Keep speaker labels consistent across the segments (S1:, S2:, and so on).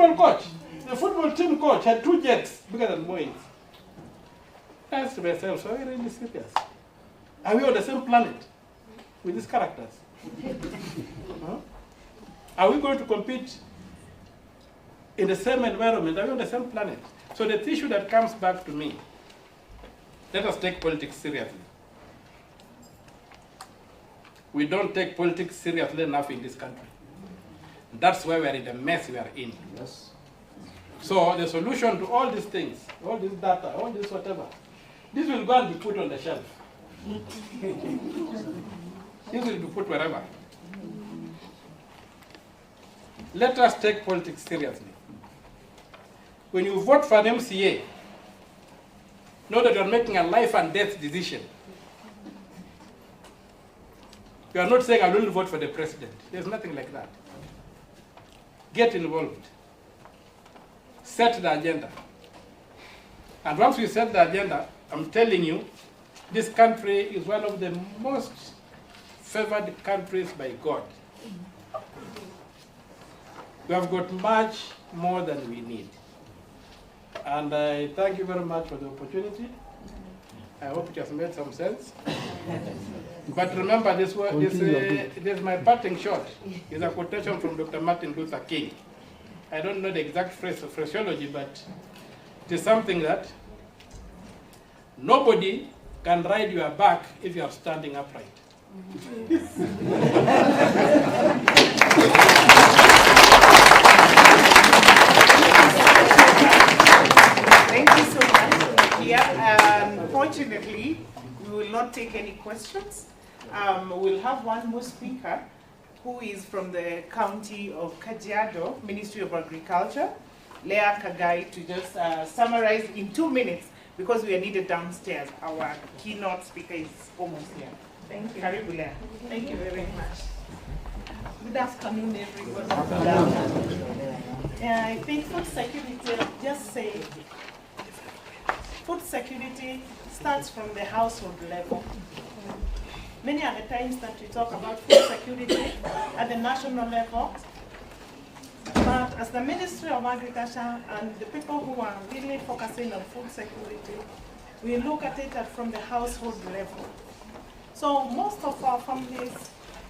S1: football coach, the football team coach had 2 jets bigger than Boeing. I asked myself, so are we really serious? Are we on the same planet with these characters? Huh? Are we going to compete in the same environment? Are we on the same planet? So the issue that comes back to me, let us take politics seriously. We don't take politics seriously enough in this country. That's why we are in the mess we are in.
S2: Yes.
S1: So the solution to all these things, all this data, all this whatever, this will go and be put on the shelf. This will be put wherever. Let us take politics seriously. When you vote for an MCA, know that you are making a life and death decision. You are not saying I will only vote for the president. There's nothing like that. Get involved. Set the agenda. And once we set the agenda, I'm telling you, this country is one of the most favored countries by God. We have got much more than we need. And I thank you very much for the opportunity. I hope it has made some sense. But remember, this is my parting shot. It's a quotation from Dr. Martin Luther King. I don't know the exact phraseology, but it is something that nobody can ride your back if you are standing upright.
S3: Thank you so much. Yeah, unfortunately, we will not take any questions. We'll have one more speaker who is from the county of Kajiado, Ministry of Agriculture, Leah Kagai, to just summarize in 2 minutes because we are needed downstairs. Our keynote speaker is almost here. Thank you. Karibu Leah.
S4: Thank you very much. Good afternoon, everyone. I think food security, I'll just say, food security starts from the household level. Many are the times that we talk about food security at the national level, but as the Ministry of Agriculture and the people who are really focusing on food security, we look at it from the household level. So most of our families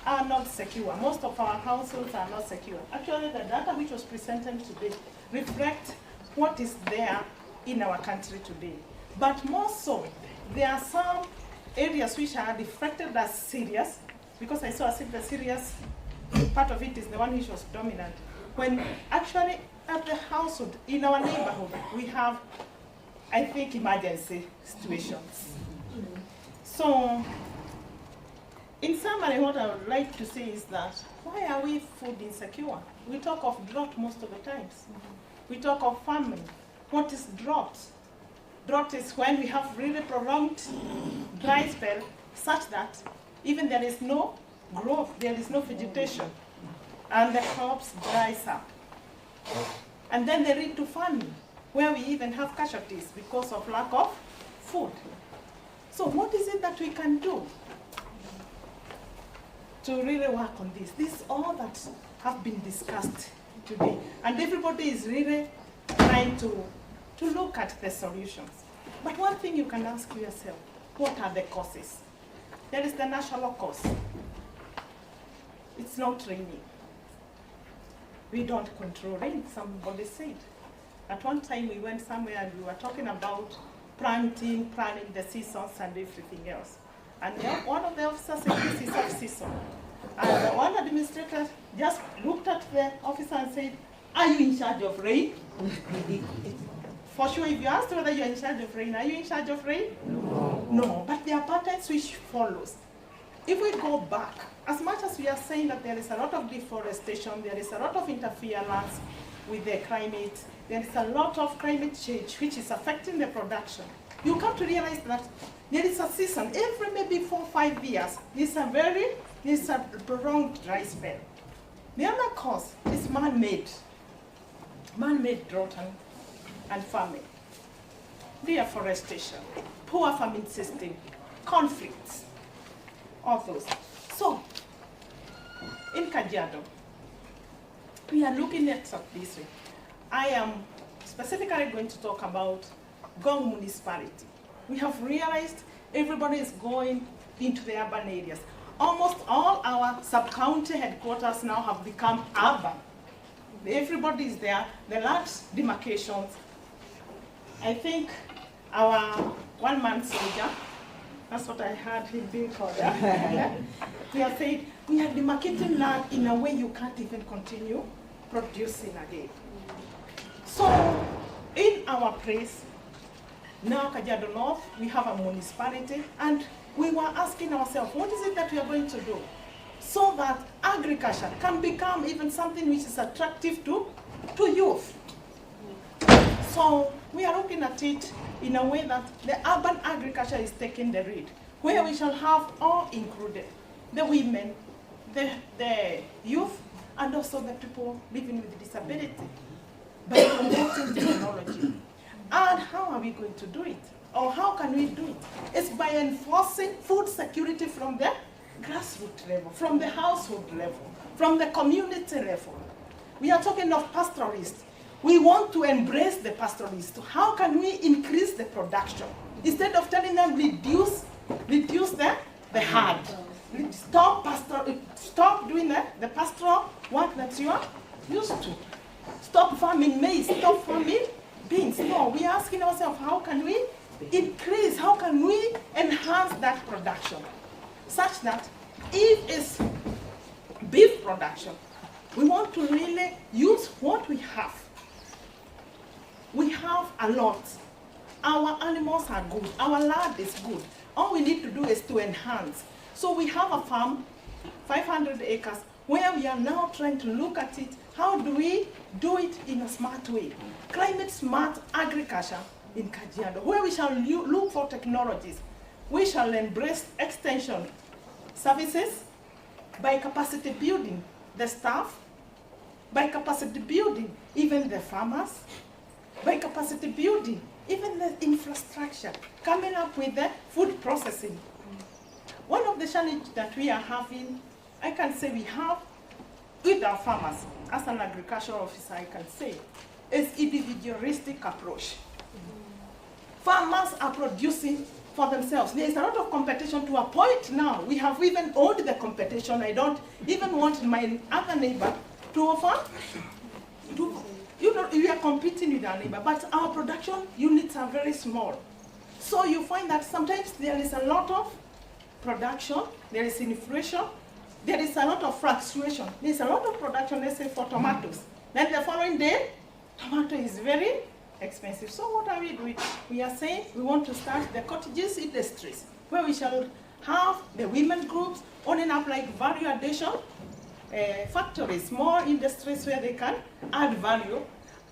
S4: are not secure. Most of our households are not secure. Actually, the data which was presented today reflect what is there in our country today. But more so, there are some areas which are reflected as serious, because I saw as if the serious part of it is the one which was dominant. When actually at the household, in our neighborhood, we have, I think, emergency situations. So, in summary, what I would like to say is that, why are we food insecure? We talk of drought most of the times. We talk of famine. What is drought? Drought is when we have really prolonged dry spell, such that even there is no growth, there is no vegetation, and the crops dries up. And then they lead to famine, where we even have casualties because of lack of food. So what is it that we can do to really work on this? This is all that have been discussed today. And everybody is really trying to look at the solutions. But one thing you can ask yourself, what are the causes? There is the national cause. It's not raining. We don't control rain, somebody said. At one time we went somewhere and we were talking about planning the seasons and everything else. And one of the officers said this is off-season. And the one administrator just looked at the officer and said, are you in charge of rain? For sure, if you asked whether you're in charge of rain, are you in charge of rain? No. No, but there are patterns which follows. If we go back, as much as we are saying that there is a lot of deforestation, there is a lot of interference with the climate, there is a lot of climate change which is affecting the production, you come to realize that there is a season, every maybe 4 or 5 years, there's a prolonged dry spell. The other cause is man-made drought and famine, deforestation, poor farming system, conflicts, all those. So, in Kajiado, we are looking at it this way. I am specifically going to talk about Gong municipality. We have realized everybody is going into the urban areas. Almost all our sub-county headquarters now have become urban. Everybody is there, the large demarcations. I think our one-man soldier, that's what I heard him being called. He has said, we are demarcating land in a way you can't even continue producing again. So, in our place, now Kajiado North, we have a municipality, and we were asking ourselves, what is it that we are going to do so that agriculture can become even something which is attractive to youth? So we are looking at it in a way that the urban agriculture is taking the lead, where we shall have all included, the women, the youth, and also the people living with disability, by promoting technology. And how are we going to do it? Or how can we do it? It's by enforcing food security from the grassroots level, from the household level, from the community level. We are talking of pastoralists. We want to embrace the pastoralists. How can we increase the production? Instead of telling them reduce the herd. Stop doing the pastoral work that you are used to. Stop farming maize, stop farming beans. No, we are asking ourselves, how can we increase, how can we enhance that production such that if it's beef production, we want to really use what we have. We have a lot. Our animals are good. Our land is good. All we need to do is to enhance. So we have a farm, 500 acres, where we are now trying to look at it. How do we do it in a smart way? Climate smart agriculture in Kajiado, where we shall look for technologies. We shall embrace extension services by capacity building the staff, by capacity building even the farmers, by capacity building even the infrastructure, coming up with the food processing. One of the challenges that we are having, I can say we have with our farmers, as an agricultural officer I can say, is individualistic approach. Farmers are producing for themselves. There is a lot of competition to a point now. We have even owned the competition. I don't even want my other neighbor to offer. We are competing with our neighbor, but our production units are very small. So you find that sometimes there is a lot of production, there is inflation, there is a lot of fluctuation. There is a lot of production, let's say for tomatoes. Then the following day, tomato is very expensive. So what are we doing? We are saying we want to start the cottages industries, where we shall have the women groups owning up like value addition factories, more industries where they can add value.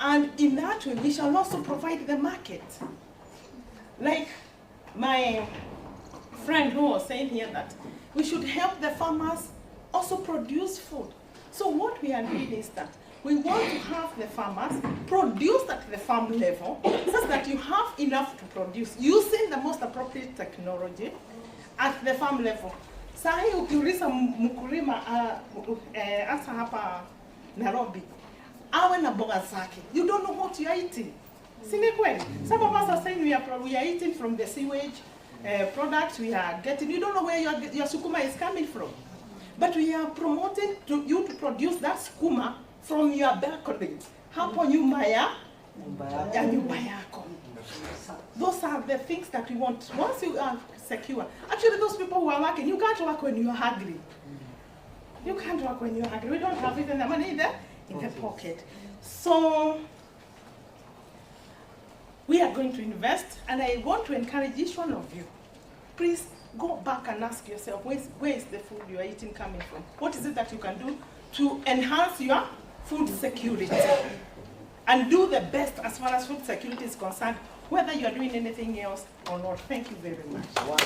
S4: And in that way, we shall also provide the market. Like my friend who was saying here that we should help the farmers also produce food. So what we are doing is that we want to have the farmers produce at the farm level so that you have enough to produce using the most appropriate technology at the farm level. Sahi ukiuliza mkulima hasa hapa Nairobi awe na mboga zake, you don't know what you are eating. Sini kweli? Some of us are saying we are eating from the sewage products we are getting. You don't know where your sukuma is coming from. But we are promoting you to produce that sukuma from your balcony. Hapo nyumba ya nyumba yako. Those are the things that we want. Once you are secure. Actually, those people who are working, you can't work when you are hungry. You can't work when you are hungry. We don't have even the money there in the pocket. So we are going to invest, and I want to encourage each one of you. Please go back and ask yourself, where is the food you are eating coming from? What is it that you can do to enhance your food security? And do the best as far as food security is concerned, whether you are doing anything else or not. Thank you very much. Wow.